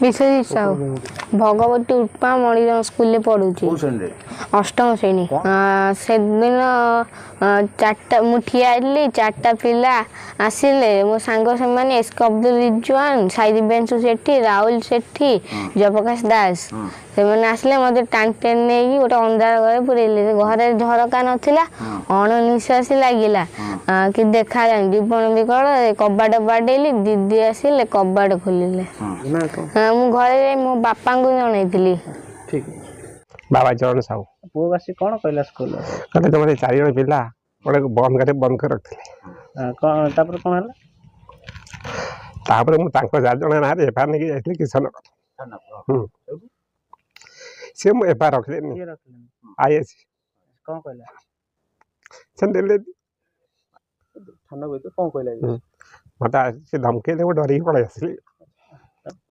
विश्वजीत साहू भगवती उपा मणिरंजन स्कूल पढ़ुची अष्टम श्रेणी से दिन चार्टा मुठिया चार्टा पिला आसिले मो सांग से एसके अब्दुल रिजवान साई दिव्यांशु सेठी राहुल सेठी जयप्रकाश दास से आसिले मत टाण टेन नहीं गोटे अंधार घर पुरेले घरे झरका नाला अणनिश्वासी लगिला कि देखा जाए जीवन विकल कबाट बाडेली दीदी आसिले कबाट खोलिले मु घरे मो बापा को जन ठीक बाबा चरण साहू पुओ आसी कौन कहला स्कूल कहते तुम 4 जन पिला गोटे बंद कर रखते तापर कौन हला तापर मु 4 जन ना एफआईआर नहीं जाइए किशन से मु एफआईआर रखले आईएस कौन कहला चंदेले थाना गई तो कौन कहला मत से धमके डरी पड़े आसली